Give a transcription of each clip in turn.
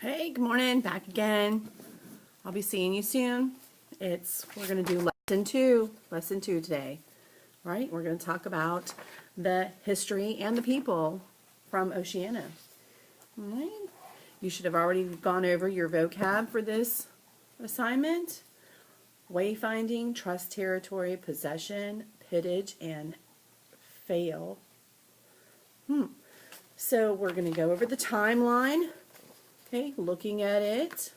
Hey, good morning, back again. I'll be seeing you soon. We're going to do lesson two today. All right, we're going to talk about the history and the people from Oceania. All right, you should have already gone over your vocab for this assignment. Wayfinding, trust territory, possession, pittage, and fail. So we're going to go over the timeline. Okay, looking at it,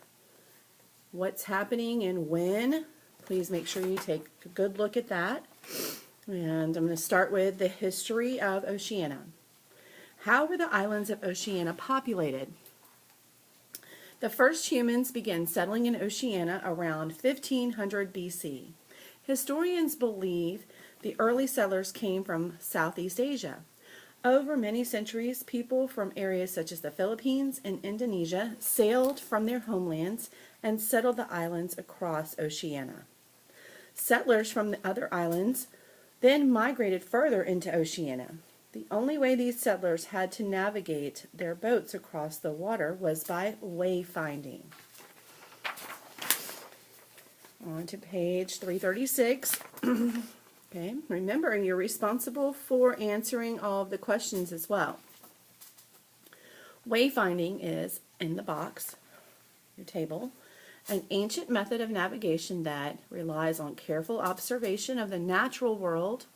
what's happening and when. Please make sure you take a good look at that. And I'm going to start with the history of Oceania. How were the islands of Oceania populated? The first humans began settling in Oceania around 1500 BC. Historians believe the early settlers came from Southeast Asia. Over many centuries, people from areas such as the Philippines and Indonesia sailed from their homelands and settled the islands across Oceania. Settlers from the other islands then migrated further into Oceania. The only way these settlers had to navigate their boats across the water was by wayfinding. On to page 336. Okay, remember, you're responsible for answering all of the questions as well. Wayfinding is, in the box, your table, an ancient method of navigation that relies on careful observation of the natural world,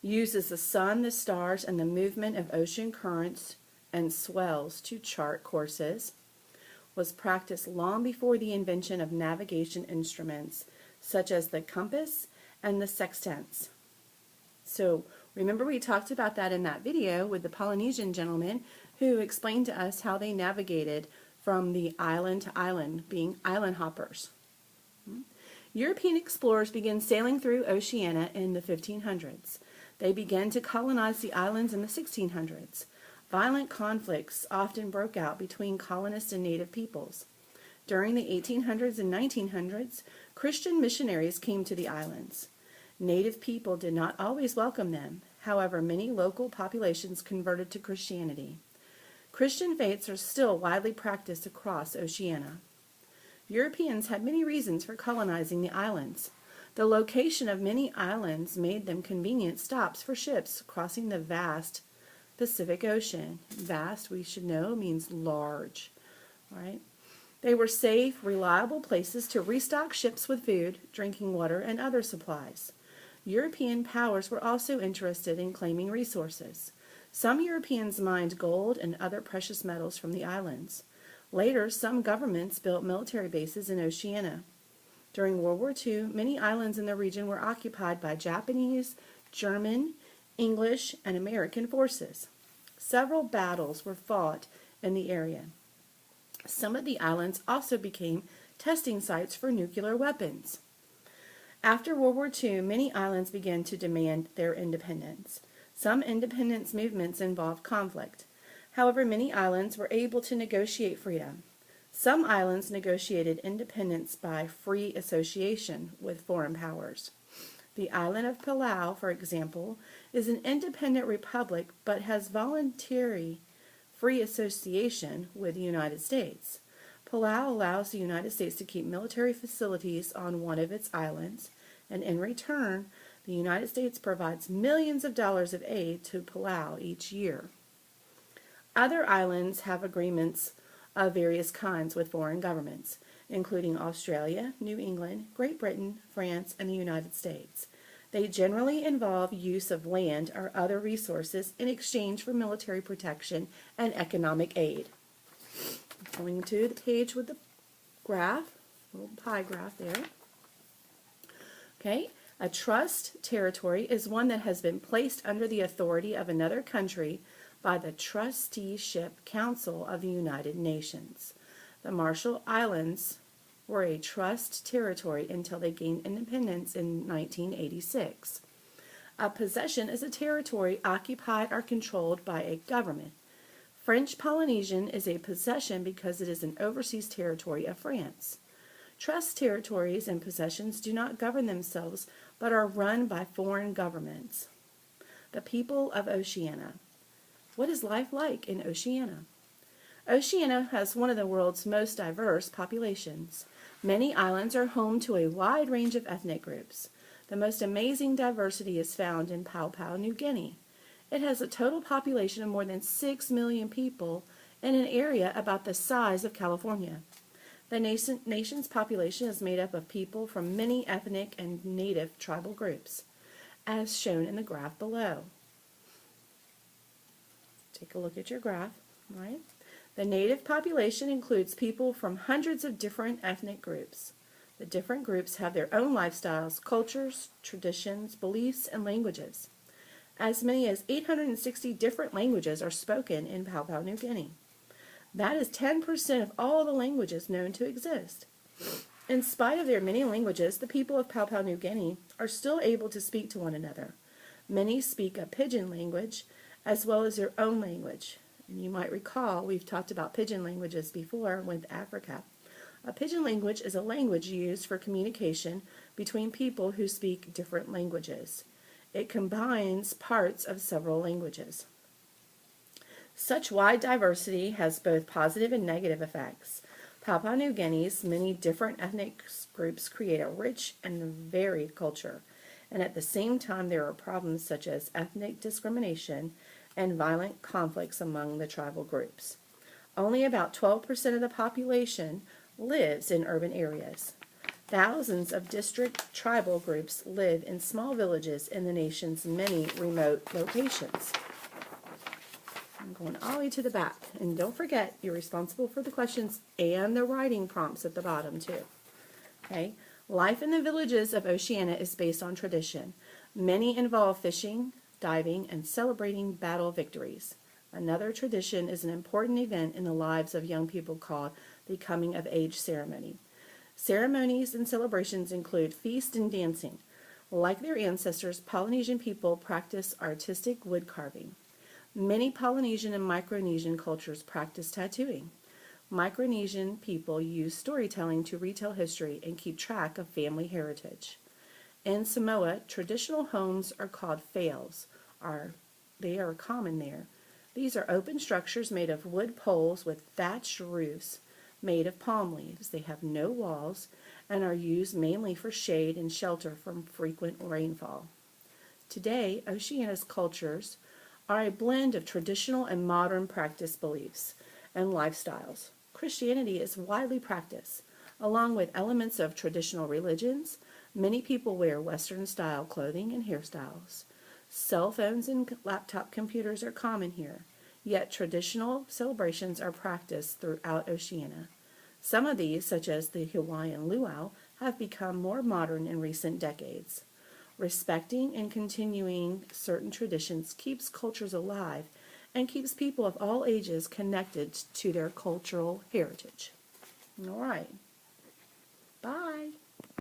uses the sun, the stars, and the movement of ocean currents and swells to chart courses, was practiced long before the invention of navigation instruments such as the compass and the sextants. So remember, we talked about that in that video with the Polynesian gentleman who explained to us how they navigated from the island to island, being island hoppers. European explorers began sailing through Oceania in the 1500s. They began to colonize the islands in the 1600s. Violent conflicts often broke out between colonists and native peoples. During the 1800s and 1900s, Christian missionaries came to the islands. Native people did not always welcome them. However, many local populations converted to Christianity. Christian faiths are still widely practiced across Oceania. Europeans had many reasons for colonizing the islands. The location of many islands made them convenient stops for ships crossing the vast Pacific Ocean. Vast, we should know, means large. All right? They were safe, reliable places to restock ships with food, drinking water, and other supplies. European powers were also interested in claiming resources. Some Europeans mined gold and other precious metals from the islands. Later, some governments built military bases in Oceania. During World War II, many islands in the region were occupied by Japanese, German, English, and American forces. Several battles were fought in the area. Some of the islands also became testing sites for nuclear weapons. After World War II, many islands began to demand their independence. Some independence movements involved conflict. However, many islands were able to negotiate freedom. Some islands negotiated independence by free association with foreign powers. The island of Palau, for example, is an independent republic but has voluntary free association with the United States. Palau allows the United States to keep military facilities on one of its islands, and in return, the United States provides millions of dollars of aid to Palau each year. Other islands have agreements of various kinds with foreign governments, including Australia, New England, Great Britain, France, and the United States. They generally involve use of land or other resources in exchange for military protection and economic aid. Going to the page with the graph, little pie graph there. Okay, a trust territory is one that has been placed under the authority of another country by the Trusteeship Council of the United Nations. The Marshall Islands were a trust territory until they gained independence in 1986. A possession is a territory occupied or controlled by a government. French Polynesian is a possession because it is an overseas territory of France. Trust territories and possessions do not govern themselves but are run by foreign governments. The people of Oceania. What is life like in Oceania? Oceania has one of the world's most diverse populations. Many islands are home to a wide range of ethnic groups. The most amazing diversity is found in Papua New Guinea. It has a total population of more than 6 million people in an area about the size of California. The nation's population is made up of people from many ethnic and native tribal groups, as shown in the graph below. Take a look at your graph, right? The native population includes people from hundreds of different ethnic groups. The different groups have their own lifestyles, cultures, traditions, beliefs, and languages. As many as 860 different languages are spoken in Papua New Guinea. That is 10% of all the languages known to exist. In spite of their many languages, the people of Papua New Guinea are still able to speak to one another. Many speak a pidgin language as well as their own language. And you might recall we've talked about pidgin languages before with Africa. A pidgin language is a language used for communication between people who speak different languages. It combines parts of several languages. Such wide diversity has both positive and negative effects. Papua New Guinea's many different ethnic groups create a rich and varied culture, and at the same time there are problems such as ethnic discrimination and violent conflicts among the tribal groups. Only about 12% of the population lives in urban areas. Thousands of district tribal groups live in small villages in the nation's many remote locations. I'm going all the way to the back. And don't forget, you're responsible for the questions and the writing prompts at the bottom too. Okay? Life in the villages of Oceania is based on tradition. Many involve fishing, diving, and celebrating battle victories. Another tradition is an important event in the lives of young people called the coming of age ceremony. Ceremonies and celebrations include feast and dancing. Like their ancestors, Polynesian people practice artistic wood carving. Many Polynesian and Micronesian cultures practice tattooing. Micronesian people use storytelling to retell history and keep track of family heritage. In Samoa, traditional homes are called fails. They are common there. These are open structures made of wood poles with thatched roofs made of palm leaves. They have no walls and are used mainly for shade and shelter from frequent rainfall. Today, Oceania's cultures are a blend of traditional and modern practice beliefs and lifestyles. Christianity is widely practiced, along with elements of traditional religions. Many people wear Western-style clothing and hairstyles. Cell phones and laptop computers are common here, yet traditional celebrations are practiced throughout Oceania. Some of these, such as the Hawaiian luau, have become more modern in recent decades. Respecting and continuing certain traditions keeps cultures alive and keeps people of all ages connected to their cultural heritage. All right. Bye.